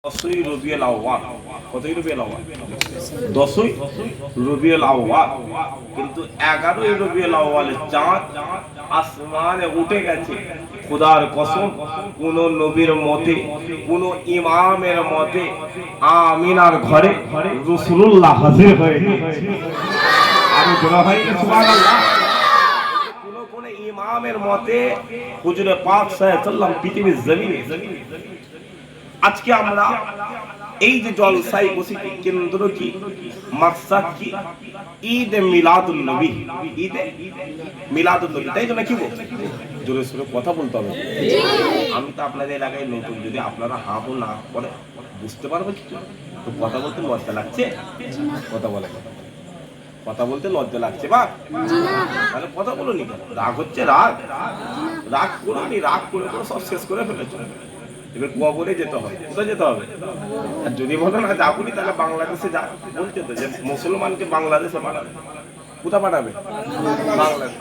10ই রবিউল আউয়াল, কতই রবিউল আউয়াল? 10ই রবিউল আউয়াল। কিন্তু 11ই রবিউল আউয়ালে চাঁদ আসমানে উঠে গেছে। খোদার কসম, কোন নবীর মতে, কোন ইমামের মতে আমিনার ঘরে রাসূলুল্লাহ হাজির হয়ে গেছে। আরে বলা হয় না সুবহানাল্লাহ। কোন ইমামের মতে হুজুরে পাক সাল্লাল্লাহু আলাইহি ওয়াসাল্লাম পৃথিবীর জমিনে আজকে আমরা এই যে জলসায় বসে কেন্দ্র কি, মাকসাদ কি? ঈদ মিলাদুন নবী, ঈদ মিলাদুন নবী। তাই তো নাকি গো? জোরে সোরে কথা বলতে হবে। আমি তো আপনাদের এলাকায় নতুন, যদি আপনারা হাঁ না করে বুঝতে পারবে কি? তো কথা বলতে লজ্জা লাগছে? কথা বলে কথা বলতে লজ্জা লাগছে বা? তাহলে কথা বলো নি কেন? রাগ হচ্ছে, রাগ রাগ করো নি, রাগ করে সব শেষ করে ফেলেছো। এবার কবরে যেতে হবে, কোথায় যেতে হবে? আর যদি বলো না যাবনি, তাহলে বাংলাদেশে যা বলছে তো, যে মুসলমানকে বাংলাদেশে পাঠাবে। কোথায় পাঠাবে? বাংলাদেশ।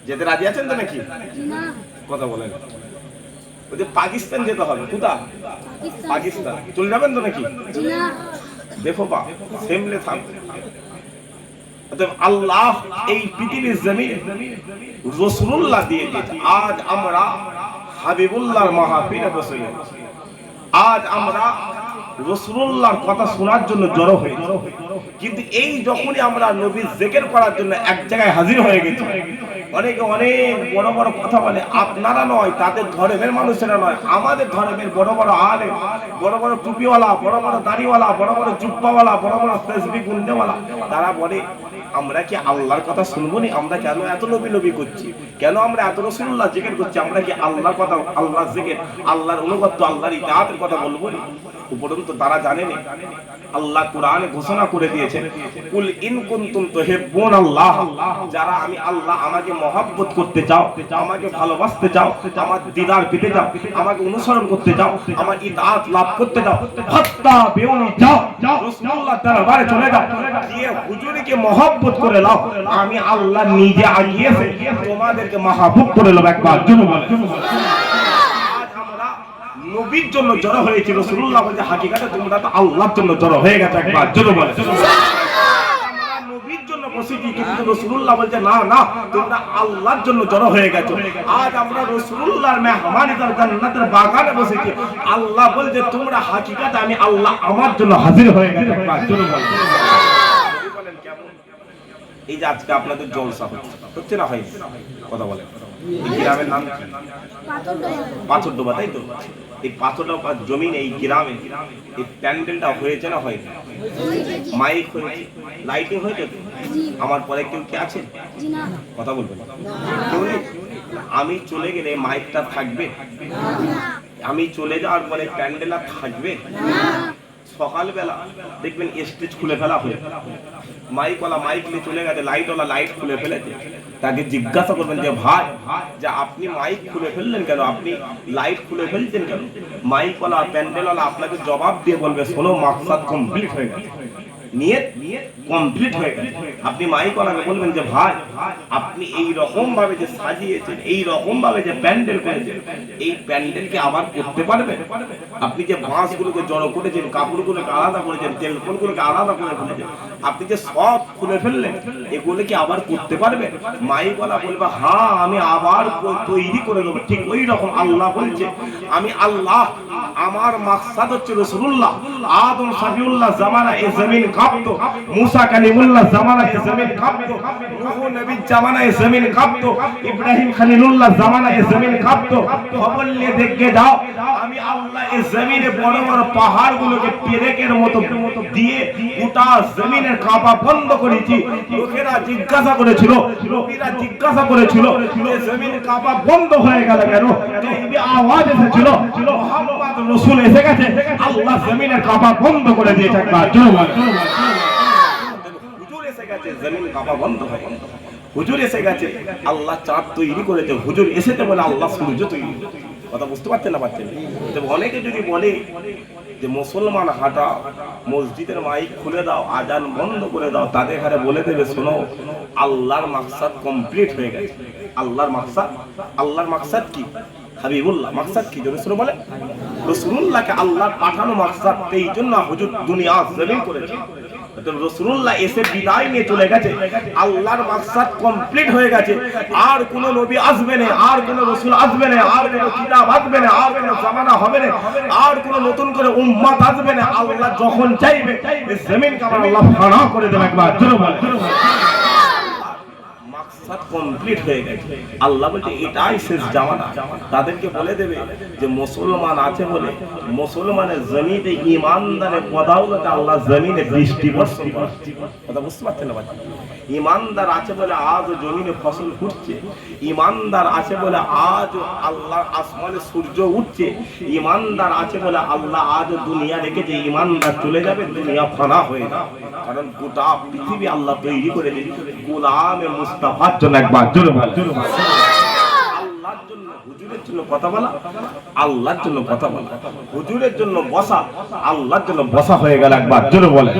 যেতে রাজি আছেন তো নাকি? কথা বলেন। ওই যে পাকিস্তান যেতে হবে, কোথা? পাকিস্তান। চলে যাবেন তো নাকি? দেখো বা সেমলে থাকবে। আল্লাহ এই পৃথিবীর জমিনে রাসূলুল্লাহ দিয়ে দিয়েছে। আজ আমরা হাবিবুল্লাহর মাহফিলে বসে গেছি। আজ আমরা রাসূলুল্লাহর কথা শোনার জন্য জড়ো হয়েছি। কিন্তু এই যখনই আমরা নবীর জিকির করার জন্য এক জায়গায় হাজির হয়ে গেছি, অনেকে অনেক বড় বড় কথা বলে। আপনারা নয়, তাদের ধর্মের মানুষেরা নয়, আমাদের ধর্মের বড় বড় আলেম, বড় বড় টুপিওয়ালা, বড় বড় দাড়িওয়ালা, বড় বড় জুব্বাওয়ালা, বড় বড় তাসবিহ গুননেওয়ালা, তারা বলে আমরা কি আল্লাহর কথা শুনবো নি? আমরা কেন এত নবী নবী করছি? কেন আমরা এত রাসূলুল্লাহ জিকির করছি? আমরা কি আল্লাহর কথা, আল্লাহর জিকির, আল্লাহর অনুগত্য, আল্লাহর ইতাআতের কথা বলবো না? উপরন্তু তারা জানে না। আল্লাহ কোরআনে ঘোষণা করে দিয়েছেন, কুল ইন কুনতুম তুহিব্বুনাল্লাহ, যারা আমি আল্লাহ আমাকে মহব্বত করতে চাও, আমাকে ভালোবাসতে চাও, আমার দিদার পেতে চাও, আমাকে অনুসরণ করতে চাও, আমার ইতাআত লাভ করতে চাও, ফাত্তাবিউনি, যাও রাসূলুল্লাহ দরবারে চলে যাও, গিয়ে হুজুরকে মহব্বত করে নাও। আমি আল্লাহ নিজে আগিয়ে এসে তোমাদেরকে মাহবুব করে নেব। একবার জোরে বলেন। নবীর জন্য জড়ো হয়েছিল, রাসূলুল্লাহ বলেছে হাকিকাতে তোমরা তো আল্লাহর জন্য জড়ো হয়ে গেছে। একবার জোরে বলেন। আমরা নবীর জন্য বসেছি, কিন্তু রাসূলুল্লাহ বলেছে না না, তোমরা আল্লাহর জন্য জড়ো হয়ে গেছো। আজ আমরা রাসূলুল্লাহর মেহমানিদার জান্নাতের বাগানে বসেছি। আল্লাহ বলছে তোমরা হাকিকাতে আমি আল্লাহ আমার জন্য হাজির হয়ে গেছে। একবার জোরে বলেন। এই যে আজকে আপনাদের জলসা হচ্ছে না ভাই, কথা বলেন। এই গ্রামের নাম কি? পাথরডোবা, তাই তো? এই পাথরডোবা জমিন, এই গ্রামে এই প্যান্ডেলটা হয়েছে না হয়নি? মাইক হয়েছে, লাইটিং হয়েছে। আমার পরে কেউ কি আছে? কথা বলবেন। কেউ নেই? আমি চলে গেলে মাইকটা থাকবে? আমি চলে যাওয়ার পরে প্যান্ডেল আর থাকবে? সকালবেলা দেখবেন স্টেজ খুলে ফেলা হয়ে, মাইকওয়ালা মাইক নিয়ে চলে গেছে, লাইটওয়ালা লাইট খুলে ফেলেছে। তাকে জিজ্ঞাসা করবেন যে ভাই, যে আপনি মাইক খুলে ফেললেন কেন, আপনি লাইট খুলে ফেলছেন কেন? মাইকওয়ালা প্যান্ডেলওয়ালা আপনাকে জবাব দিয়ে বলবে শোনো, মাকসাদ কমপ্লিট হয়ে গেছে, নিয়ত কমপ্লিট হয়ে গেছে। আপনি মাইকওয়ালাকে বলবেন যে ভাই, আপনি এই রকম ভাবে যে সাজিয়েছেন, এই রকম ভাবে যে প্যান্ডেল করেছেন, এই প্যান্ডেলকে আবার করতে পারবেন? আপনি যে বাঁশগুলোকে জড়ো করেছেন, কাপড়গুলোকে আলাদা করেছেন, তেলকলগুলোকে আলাদা করে ফেলেছেন, আপনি যে সব খুলে ফেললেন, এগুলো কি আবার করতে পারবেন? মাইকওয়ালা বলবে হ্যাঁ, আমি আবার তৈরি করে দেবো। ঠিক ওই রকম আল্লাহ বলছে, আমি আল্লাহ, আমার মাকসাদ হচ্ছে রাসূলুল্লাহ। আদম সাফিউল্লাহ জামানা এই জমিন কাঁপতো, মুসা কালিমুল্লাহ জামানা এই জমিন কাঁপতো, নূহ নবী জামানা এই জমিন কাঁপতো, ইব্রাহিম খলিলুল্লাহ জামানা এই জমিন কাঁপতো। খবর নিয়ে দেখে যাও, আমি আল্লাহ এই জমিনে বড় বড় পাহাড়গুলোকে পেরেকের মতো দিয়ে গোটা জমিনের কাঁপা বন্ধ করেছি। লোকেরা জিজ্ঞাসা করেছিল, নবীরা জিজ্ঞাসা করেছিল যে জমিন কাঁপা বন্ধ হয়ে গেল কেন? এই আওয়াজ এসেছিল মুহাম্মদ রাসূল এসে গেছে, আল্লাহ জমিনের কাঁপা বন্ধ করে দিয়েছে। একবার জোরে বলেন। হুজুর এসে গেছে, জমিন কাঁপা বন্ধ হয়ে গেল। হুজুর এসে গেছে, আল্লাহ চাঁদ তৈরি করেছে। হুজুর এসেছে বলে আল্লাহ সূর্য তৈরি। কথা বুঝতে পারছেন না? পারছেন? অনেকে যদি বলে যে মুসলমান হাঁটা, মসজিদের মাইক খুলে দাও, আজান বন্ধ করে দাও, তাদের ঘরে বলে দেবে শোনো, আল্লাহর মাকসাদ কমপ্লিট হয়ে গেছে। আল্লাহর মাকসাদ, আল্লাহর মাকসাদ কি? হাবিবুল্লাহ। মাকসাদ কি? জোরে শুনে বলে। রাসূলুল্লাহকে আল্লাহর পাঠানো মাকসাদ এই জন্য হুজুর দুনিয়া জমিন করেছে। রাসূলুল্লাহ এসে বিদায় নিয়ে চলে গেছে, আল্লাহর মাকসাদ কমপ্লিট হয়ে গেছে। আর কোন নবী আসবে না, আর কোন রাসূল আসবে না, আর কোন কিতাব আসবে না, আর কোন জামানা হবে না, আর কোন নতুন করে উম্মত আসবে না। আল্লাহ যখন চাইবে এই জমিনকে আমার আল্লাহ ফানা করে দেবে। একবার জোরে বলেন মাকসাদ কমপ্লিট হয়ে গেছে। আল্লাহ বলছে এটাই শেষ জামানা। তাদেরকে বলে দেবে যে মুসলমান আছে বলে মুসলমানের জমিনে ঈমানদারের বদৌলতে আল্লাহ জমিনে বৃষ্টি বর্ষণ করছে। কথা বুঝতে পারছেন না বাচ্চা? ঈমানদার আছে বলে আজ জমিনে ফসল ফুটছে, ঈমানদার আছে বলে আজ আল্লাহ আসমানে সূর্য উঠছে, ঈমানদার আছে বলে আল্লাহ আজ দুনিয়া রেখেছে। ঈমানদার চলে যাবে, দুনিয়া ফানা হয়ে যাবে। কারণ গোটা পৃথিবী আল্লাহ তৈরি করে দিয়েছে গোলামে মুস্তাফার জন্য। একবার জোরে বলেন আল্লাহর জন্য, হুজুরের জন্য কথা বলা, আল্লাহর জন্য কথা বলা, হুজুরের জন্য বসা, আল্লাহর জন্য বসা হয়ে গেল। একবার জোরে বলেন।